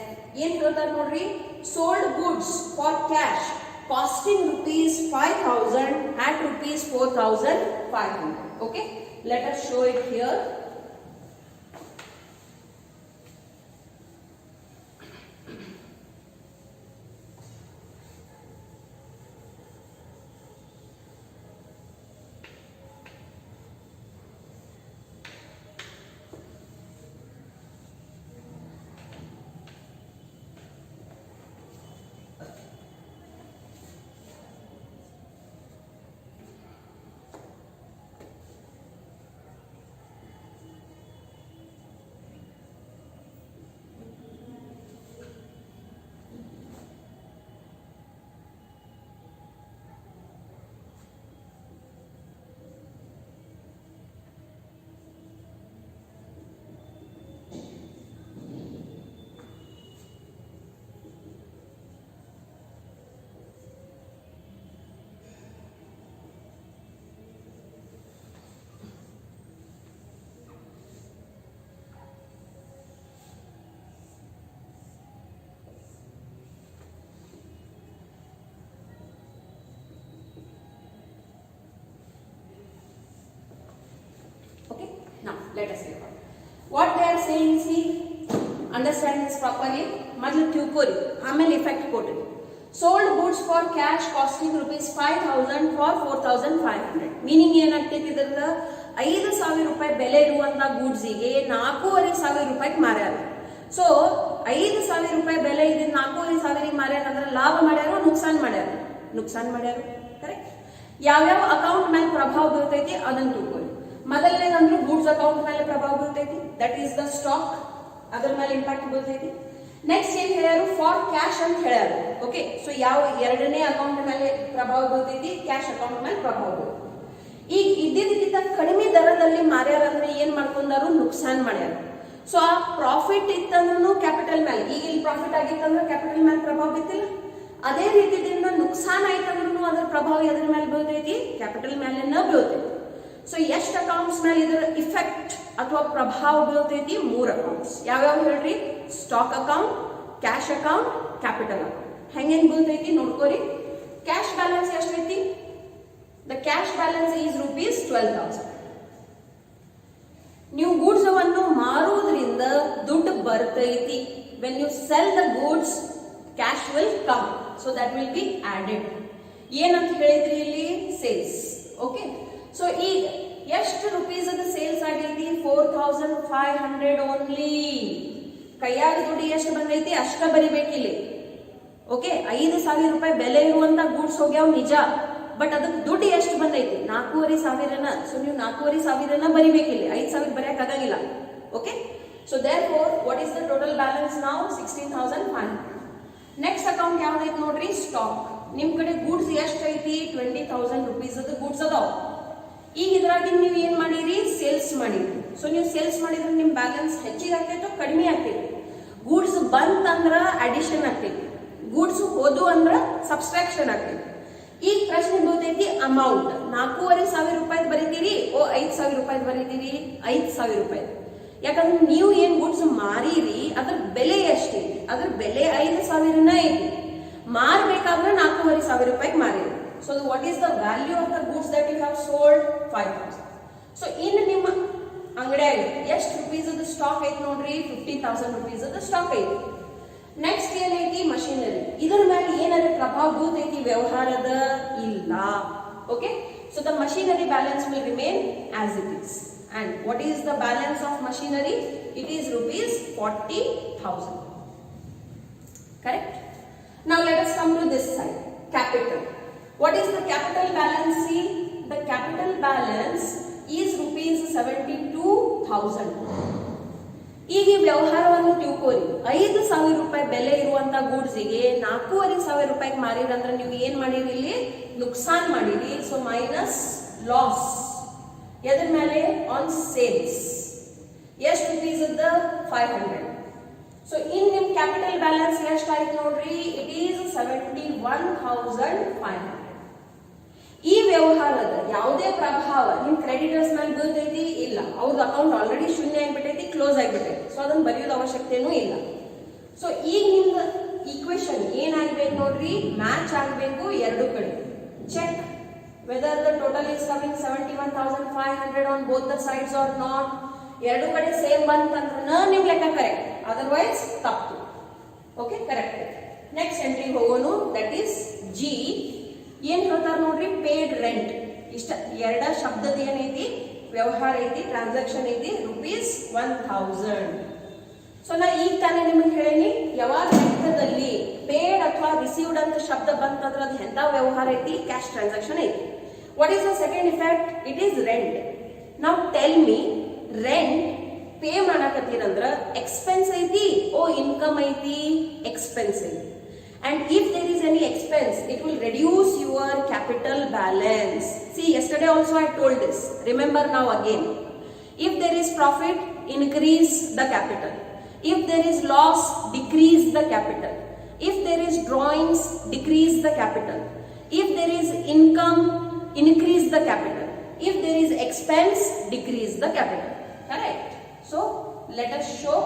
ಏನು ಹೇಳ್ತಾರೆ ನೋಡ್ರಿ, sold goods for cash costing rupees 5,000 at rupees 4,500. Okay, let us show it here. Now let us record. What they are saying, see, understand this properly. ಮೊದಲು ತಿಳ್ಕೊರಿ, ಆಮೇಲೆ ಇಫೆಕ್ಟ್ ಕೊಡ್ರಿ. sold goods for cash costing rupees 5,000 for 4,500. Meaning ಏನಾಗ್ತೈತಿ ಇದರದ 5,000 ರೂಪಾಯಿ ಬೆಲೆ ಇರುವಂತ ಗೂಡ್ಸಿಗೆ 4,500 ರೂಪಾಯಿಗೆ ಮಾರ್ಯಾರ. ಸೊ 5,000 ರೂಪಾಯಿ ಬೆಲೆ ಇದೆ 4,500 ಮಾರ್ಯಾರ ಅಂದ್ರೆ ಲಾಭ ಮಾಡ್ಯಾರ ನುಕ್ಸಾನ್ ಮಾಡ್ಯಾರ ಕರೆಕ್ಟ್. ಯಾವ್ಯಾವ ಅಕೌಂಟ್ ಮೇಲೆ ಪ್ರಭಾವ ಬೀಳ್ತೈತಿ ಅದನ್ನ ತಿಳ್ಕೊಳ್ಳಿ. ಮೊದಲನೇದಂದ್ರೆ ಗೂಡ್ಸ್ ಅಕೌಂಟ್ ಮೇಲೆ ಪ್ರಭಾವ ಬೀಳ್ತೈತಿ, ದಟ್ ಈಸ್ ದ ಸ್ಟಾಕ್, ಅದ್ರ ಮೇಲೆ ಇಂಪ್ಯಾಕ್ಟ್ ಬೀಳ್ತೈತಿ. ನೆಕ್ಸ್ಟ್ ಏನ್ ಹೇಳ್ಯಾರು, ಫಾರ್ ಕ್ಯಾಶ್ ಅಂತ ಹೇಳ್ಯಾರು. ಓಕೆ, ಸೊ ಯಾವ ಎರಡನೇ ಅಕೌಂಟ್ ಮೇಲೆ ಪ್ರಭಾವ ಬೀಳ್ತೈತಿ, ಕ್ಯಾಶ್ ಅಕೌಂಟ್ ಮೇಲೆ ಪ್ರಭಾವ ಬೀಳ್ತೈತಿ. ಈಗ ಇದ್ದಿದ್ದಕ್ಕಿಂತ ಕಡಿಮೆ ದರದಲ್ಲಿ ಮಾರ್ಯಾರ ಅಂದ್ರೆ ಏನ್ ಮಾಡ್ಕೊಂಡಾರು, ನುಕ್ಸಾನ್ ಮಾಡ್ಯಾರ. ಸೊ ಆ ಪ್ರಾಫಿಟ್ ಇತ್ತಂದ್ರೂ ಕ್ಯಾಪಿಟಲ್ ಮೇಲೆ, ಈಗ ಇಲ್ಲಿ ಪ್ರಾಫಿಟ್ ಆಗಿತ್ತಂದ್ರೆ ಕ್ಯಾಪಿಟಲ್ ಮೇಲೆ ಪ್ರಭಾವ ಬಿತ್ತಿಲ್ಲ. ಅದೇ ರೀತಿಯಿಂದ ನುಕ್ಸಾನ್ ಆಯ್ತಂದ್ರೂ ಅದರ ಪ್ರಭಾವ ಎದ್ರ ಮೇಲೆ ಬೀಳ್ತೈತಿ, ಕ್ಯಾಪಿಟಲ್ ಮೇಲೆ ಬೀಳ್ತೈತಿ. ಸೊ ಎಷ್ಟು ಅಕೌಂಟ್ಸ್ ಮೇಲೆ ಇದರ ಇಫೆಕ್ಟ್ ಅಥವಾ ಪ್ರಭಾವ ಬೀಳ್ತೈತಿ, 3 ಅಕೌಂಟ್ಸ್. ಯಾವ್ಯಾವ ಹೇಳ್ರಿ, stock account, cash account, capital account. ಹೆಂಗ್ ಬೀಳ್ತೈತಿ ನೋಡ್ಕೋರಿ. ಕ್ಯಾಶ್ ಬ್ಯಾಲೆನ್ಸ್ ಎಷ್ಟೈತಿ, the cash balance is rupees 12,000. ನೀವು ಗೂಡ್ಸ್ ಅನ್ನು ಮಾರುವುದರಿಂದ ದುಡ್ಡು ಬರ್ತೈತಿ. When you sell the goods cash will come, so that will be added. ಏನಂತ ಹೇಳಿದ್ರಿ ಇಲ್ಲಿ, ಸೇಲ್ಸ್. ಓಕೆ, ಸೊ ಈಗ ಎಷ್ಟು ರುಪೀಸ್ ಅದ ಸೇಲ್ಸ್ ಆಗೈತಿ, 4,500 ಓನ್ಲಿ. ಕೈಯಾಗ ದುಡ್ಡು ಎಷ್ಟು ಬಂದೈತಿ ಅಷ್ಟ ಬರಿಬೇಕಿಲ್ಲಿ. ಓಕೆ, 5,000 ರೂಪಾಯಿ ಬೆಲೆ ಇರುವಂತ ಗೂಡ್ಸ್ ಹೋಗ್ಯಾವ ನಿಜ, ಬಟ್ ಅದಕ್ಕೆ ದುಡ್ಡು ಎಷ್ಟು ಬಂದೈತಿ, 4,500. ಸೊ ನೀವು 4,500 ಬರಿಬೇಕಿಲ್ಲಿ, 5,000 ಬರೆಯಕ್ ಆಗಂಗಿಲ್ಲ. Okay, so therefore what is the total balance now, 16,500. Next account ಯಾವ್ದೈತಿ ನೋಡ್ರಿ, ಸ್ಟಾಕ್. ನಿಮ್ ಕಡೆ ಗೂಡ್ಸ್ ಎಷ್ಟು ಐತಿ, 20,000 ರೂಪೀಸ್ ಅದ ಗೂಡ್ಸ್ ಅದಾವ. ಈಗ ಇದ್ರಾಗಿ ನೀವು ಏನ್ ಮಾಡಿರಿ, ಸೇಲ್ಸ್ ಮಾಡಿರಿ. ಸೊ ನೀವು ಸೇಲ್ಸ್ ಮಾಡಿದ್ರೆ ನಿಮ್ ಬ್ಯಾಲೆನ್ಸ್ ಹೆಚ್ಚಿಗೆ ಆಗ್ತೈತೋ ಕಡಿಮೆ ಆಗ್ತೈತಿ. ಗೂಡ್ಸ್ ಬಂತಂದ್ರ ಅಡಿಷನ್ ಆಗ್ತೈತಿ, ಗೂಡ್ಸ್ ಹೋದು ಅಂದ್ರ ಸಬ್ಸ್ಟ್ರಾಕ್ಷನ್ ಆಗ್ತೈತಿ. ಈಗ ಪ್ರಶ್ನೆ ಬೀಳ್ತೈತಿ ಅಮೌಂಟ್, 4,500 ರೂಪಾಯಿ ಬರೀತೀರಿ, 5,000 ರೂಪಾಯಿ ಬರೀತೀರಿ, 5,000 ರೂಪಾಯಿ. ಯಾಕಂದ್ರೆ ನೀವು ಏನ್ ಗೂಡ್ಸ್ ಮಾರೀರಿ ಅದ್ರ ಬೆಲೆ ಎಷ್ಟೈತಿ, ಅದ್ರ ಬೆಲೆ 5,000 ಐತಿ. ಮಾರ್ಬೇಕಾದ್ರೆ 4,500 ರೂಪಾಯಿಗೆ ಮಾರಿರಿ. So what is the value of the goods that you have sold, 5,000. So ಇನ್ನು ನಿಮ್ಮ ಅಂಗಡಿಯಾಗ ಎಷ್ಟು ರುಪೀಸ್ ಅದ ಸ್ಟಾಕ್ ಐತಿ ನೋಡ್ರಿ, 50,000 ರೂಪೀಸ್ ಅದ ಸ್ಟಾಕ್ ಐತಿ. ನೆಕ್ಸ್ಟ್ ಏನೈತಿ, ಮಷಿನರಿ. ಇದರ ಮೇಲೆ ಏನಾದ್ರು ಪ್ರಭಾವ ಬೀಳ್ತೈತಿ ವ್ಯವಹಾರದ, ಇಲ್ಲ. Okay, so the machinery balance will remain as it is. And what is the balance of machinery? It is rupees 40,000. Correct? Now let us come to this side. Capital. What is the capital balance? See, the capital balance is rupees 72,000. ಈಗ ಈ ವ್ಯವಹಾರವನ್ನು ತಿಳ್ಕೋರಿ. 5,000 ರೂಪಾಯಿ ಬೆಲೆ ಇರುವಂತ ಗೂಡ್ಸಿಗೆ 4,500 ರೂಪಾಯಿಗೆ ಮಾರಿರಂದ್ರೆ ನೀವು ಏನ್ ಮಾಡಿರಿ, ಇಲ್ಲಿ ನುಕ್ಸಾನ್ ಮಾಡಿರಿ. ಸೊ ಮೈನಸ್ ಲಾಸ್ ಎದ್ರ ಮೇಲೆ, ಆನ್ ಸೇಲ್ಸ್. ಎಷ್ಟು ರುಪೀಸ್ ಅದ, 500. ಸೊ ಇನ್ ನಿಮ್ ಕ್ಯಾಪಿಟಲ್ ಬ್ಯಾಲೆನ್ಸ್ ಎಷ್ಟು ಆಯ್ತು ನೋಡ್ರಿ, ಇಟ್ ಈಸ್ 71,500. ಈ ವ್ಯವಹಾರದ ಯಾವುದೇ ಪ್ರಭಾವ ನಿಮ್ ಕ್ರೆಡಿಟರ್ಸ್ ಮೇಲೆ ಬೀಳ್ತೈತಿ, ಇಲ್ಲ. ಅವ್ರದ್ದು ಅಕೌಂಟ್ ಆಲ್ರೆಡಿ ಶೂನ್ಯ ಆಗ್ಬಿಟ್ಟೈತಿ, ಕ್ಲೋಸ್ ಆಗ್ಬಿಟ್ಟೈತಿ. ಸೊ ಅದನ್ನ ಬರೆಯೋದು ಅವಶ್ಯಕತೆನೂ ಇಲ್ಲ. ಸೊ ಈಗ ನಿಮ್ದು ಈಕ್ವೇಶನ್ ಏನಾಗ್ಬೇಕು ನೋಡ್ರಿ, ಮ್ಯಾಚ್ ಆಗ್ಬೇಕು ಎರಡು ಕಡೆ. Check whether the total is coming 71,500 on both the sides or not. ಎರಡು ಕಡೆ ಸೇಮ್ ಬಂತಂದ್ರೆ ನಿಮ್ ಲೆಕ್ಕ ಕರೆಕ್ಟ್, ಅದರ್ವೈಸ್ ತಪ್ಪು. Okay, correct. ನೆಕ್ಸ್ಟ್ ಎಂಟ್ರಿ ಹೋಗೋನು, ದಟ್ ಈಸ್ ಜಿ. ಏನ್ ಹೇಳ್ತಾರ ನೋಡ್ರಿ, ಪೇಡ್ ರೆಂಟ್. ಇಷ್ಟ ಎರಡ ಶಬ್ದದ ಏನೈತಿ, ವ್ಯವಹಾರ ಐತಿ, ಟ್ರಾನ್ಸಾಕ್ಷನ್ ಐತಿ, ₹1,000. ಸೊ ನಾ ಈಗ ತಾನೇ ನಿಮಗೆ ಹೇಳೀನಿ, ಯಾವಾಗ ಲೆಕ್ಕದಲ್ಲಿ ಪೇಡ್ ಅಥವಾ ರಿಸೀವ್ಡ್ ಅಂತ ಶಬ್ದ ಬಂತಂದ್ರೆ ಅದು ಎಂತ ವ್ಯವಹಾರ ಐತಿ, ಕ್ಯಾಶ್ ಟ್ರಾನ್ಸಾಕ್ಷನ್ ಐತಿ. What is the second effect? It is rent. Now tell me, rent pay ಮಾಡಕತ್ತೀರಂದ್ರ expense ಐತಿ, income ಐತಿ, expense ಐತಿ. And if there is any expense, it will reduce your capital balance. See, yesterday also I told this. Remember now again. If there is profit, increase the capital. If there is loss, decrease the capital. If there is drawings, decrease the capital. If there is income, increase the capital. If there is expense, decrease the capital. Correct? So let us show.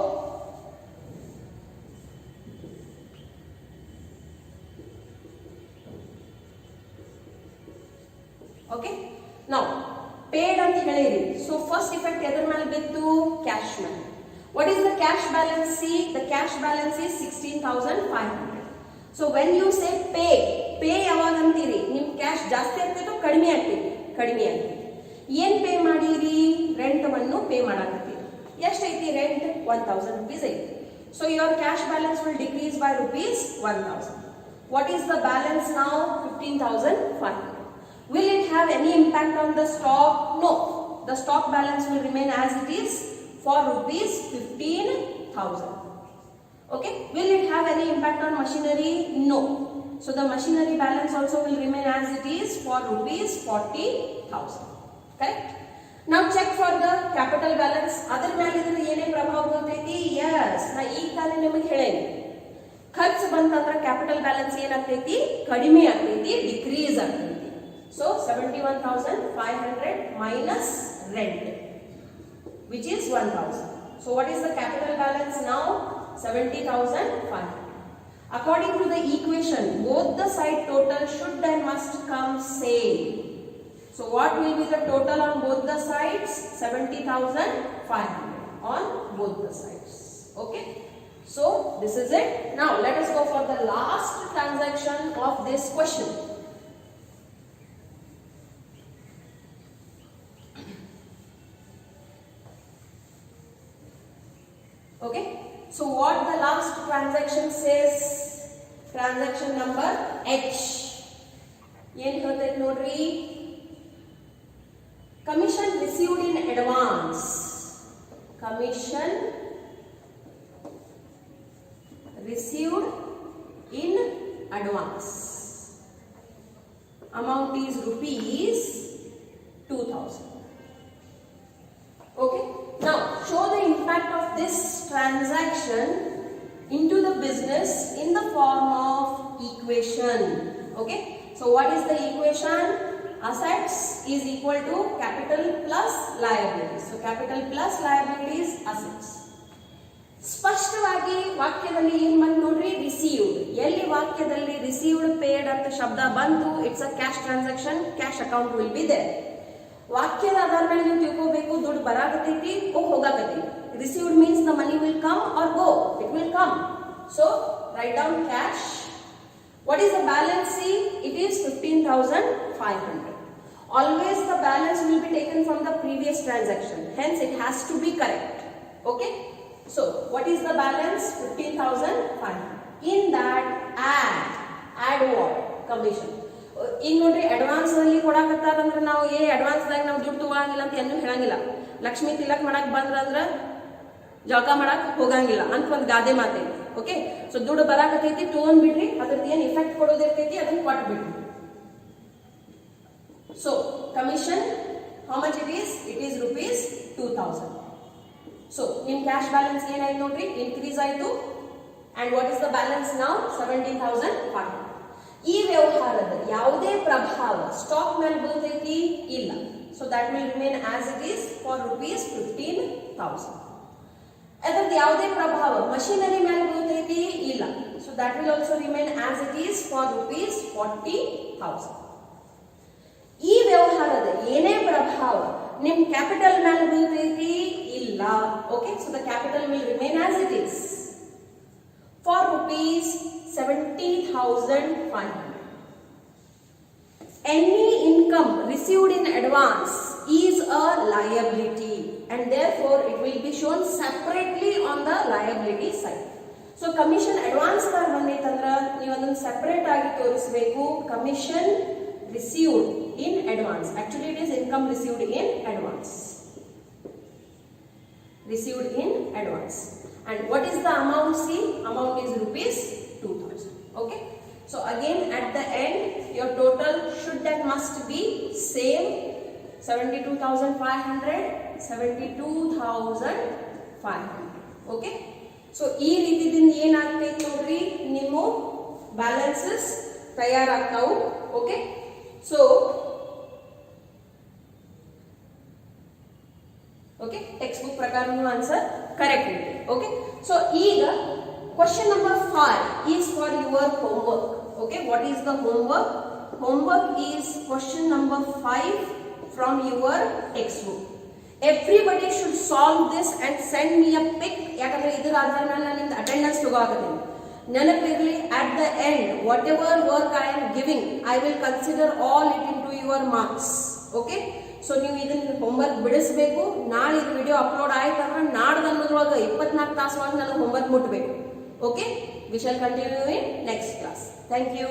Okay, now paid ಅಂತ ಹೇಳಿರಿ. So first effect ಎದರ ಮೇಲೆ ಬಿತ್ತು, cash ಮೇಲೆ. What is the cash balance? See, the cash balance is 16,500. So when you say pay ಯಾವಾಗ ಅಂತೀರಿ ನಿಮ್ ಕ್ಯಾಶ್ ಜಾಸ್ತಿ ಆಗ್ತೈತೋ ಕಡಿಮೆ ಆಗ್ತೈತಿ ಕಡಿಮೆ ಆಗ್ತೈತಿ ಏನ್ ಪೇ ಮಾಡಿರಿ ರೆಂಟವನ್ನು ಪೇ ಮಾಡಾಕತ್ತೀರಿ ಎಷ್ಟೈತಿ ರೆಂಟ್ 1000 rupees ಐತಿ so your cash balance will decrease by rupees 1000 what is the balance now 15500 will it have any impact on the stock no the stock balance will remain as it is for rupees 15000 okay will it have any impact on machinery no so the machinery balance also will remain as it is for rupees 40000 correct now check for the capital balance ಅದರ ಮೇಲೆ ಇದರ ಏನೇ ಪ್ರಭಾವ ಬೀರ್ತೈತಿ yes ನಾ ಈಗ ತಾನೇ ನಿಮಗೆ ಹೇಳೇನಿ ಖರ್ಚು ಬಂತಂದ್ರೆ ಕ್ಯಾಪಿಟಲ್ ಬ್ಯಾಲೆನ್ಸ್ ಏನಾಗ್ತೈತಿ ಕಡಿಮೆ ಆಗ್ತೈತಿ ಡಿಕ್ರೀಸ್ ಆಗ್ತೈತಿ so 71500 minus rent which is 1000 so what is the capital balance now 70500 according to the equation both the side total should and must come same so what will be the total on both the sides 70500 on both the sides okay so this is it now let us go for the last transaction of this question okay so what the last transaction says transaction number H yen ಹೇಳ್ತೈತೆ ನೋಡ್ರಿ commission received in advance commission received in advance amount is rupees 2000 okay now show the impact of this transaction into the business in the form of equation okay so what is the equation assets is equal to capital plus liabilities so capital plus liabilities assets ಸ್ಪಷ್ಟವಾಗಿ ವಾಕ್ಯದಲ್ಲಿ ಏನ್ ಬಂತು ನೋಡ್ರಿ ರಿಸೀವ್ಡ್ ಎಲ್ಲಿ ವಾಕ್ಯದಲ್ಲಿ ರಿಸೀವ್ಡ್ ಪೇಡ್ ಅಂತ ಶಬ್ದ ಬಂತು it's a cash transaction cash account will be there ವಾಕ್ಯದ ಆಧಾರ ಮೇಲೆ ನೀವು ತಿಳ್ಕೋಬೇಕು ದುಡ್ಡು ಬರಾಕತೈತಿ ಹೋಗಾಕತೈತಿ received means the money will come or go it will come so write down cash what is the balance see it is 15500 always the balance will be taken from the previous transaction hence it has to be correct okay so what is the balance 15500 in that add what commission ಈಗ ನೋಡ್ರಿ ಅಡ್ವಾನ್ಸ್ ನಲ್ಲಿ ಕೊಡಾಕತ್ತಾರ ಅಂದ್ರೆ ನಾವು ಅಡ್ವಾನ್ಸ್ ದಾಗ ನಾವು ದುಡ್ಡು ತಗೊಳಂಗಿಲ್ಲ ಅಂತ ಏನು ಹೇಳಂಗಿಲ್ಲ ಲಕ್ಷ್ಮೀ ತಿಲಕ್ ಮಾಡಕ್ ಬಂದ್ರ ಜಳಕ ಮಾಡಕ್ ಹೋಗಂಗಿಲ್ಲ ಅಂತ ಒಂದು ಗಾದೆ ಮಾತೆ ಓಕೆ ಸೊ ದುಡ್ಡು ಬರಾಕತೈತಿ ತಗೊಂಡ್ ಬಿಡ್ರಿ ಅದ್ರದ್ದು ಏನ್ ಇಫೆಕ್ಟ್ ಕೊಡೋದಿರ್ತೈತಿ ಅದನ್ನ ಕೊಟ್ಟು ಬಿಡ್ರಿ so commission how much it is rupees 2000 so ನಿಮ್ ಕ್ಯಾಶ್ ಬ್ಯಾಲೆನ್ಸ್ ಏನಾಯ್ತು ನೋಡ್ರಿ ಇನ್ಕ್ರೀಸ್ ಆಯ್ತು and what is the balance now 17500 ಈ ವ್ಯವಹಾರದ ಯಾವುದೇ ಪ್ರಭಾವ ಸ್ಟಾಕ್ ಮೇಲೆ ಬೀಳ್ತೈತಿ ಇಲ್ಲ so that will remain as it is for rupees 15000 ಅದರದ್ದು ಯಾವುದೇ ಪ್ರಭಾವ ಮಷಿನರಿ ಮೇಲೆ ಬೀಳ್ತೈತಿ ಇಲ್ಲ so that will also remain as it is for rupees 40000 ಈ ವ್ಯವಹಾರದ ಏನೇ ಪ್ರಭಾವ ನಿಮ್ ಕ್ಯಾಪಿಟಲ್ ಮೇಲೆ ಬೀಳ್ತೈತಿ ಇಲ್ಲ okay so the capital will remain as it is for rupees 70500 any income received in advance is a liability and therefore it will be shown separately on the liability side so commission advance tar banditandra ನೀವು ಅದನ್ನ ಸೆಪರೇಟ್ ಆಗಿ ತೋರಿಸಬೇಕು commission received in advance actually it is income received in advance and what is the amount see amount is rupees 2000 okay so again at the end your total should and must be same 72500 okay so ee ರೀತಿದಿಂದ ಏನಾಗ್ತೈತೆ ನೋಡ್ರಿ ನಿಮ್ಮ ಬ್ಯಾಲೆನ್ಸಸ್ ತಯಾರಾಗ್ತಾವು okay so okay textbook ಪ್ರಕಾರನು ಆನ್ಸರ್ ಕರೆಕ್ಟ್ ಇದೆ okay so ಈಗ question number 5 is for your homework okay what is the homework is question number 5 from your textbook everybody should solve this and send me a pic ಯಾಕಂದ್ರೆ ಇದರ ಆಧಾರ ಮೇಲೆ ನಿಮ್ಮದು ಅಟೆಂಡೆನ್ಸ್ ತಗೋತೀನಿ ನೆನಪಿರಲಿ, at the end whatever work I am giving I will consider all it into your marks. Okay, so ನೀವು ಇದನ್ನ ಹೋಮ್ವರ್ಕ್ ಬಿಡಿಸಬೇಕು. ನಾಳೆ ಇದು ವಿಡಿಯೋ ಅಪ್ಲೋಡ್ ಆಯ್ತು ಅಂದ್ರೆ ನಾಡ್ದು ಅನ್ನೋದ್ರೊಳಗೆ 24 ತಾಸು ಒಳಗೆ ನನಗೆ ಹೋಮ್ವರ್ಕ್ ಮುಟ್ಟಬೇಕು. Okay, we shall continue in next class. Thank you.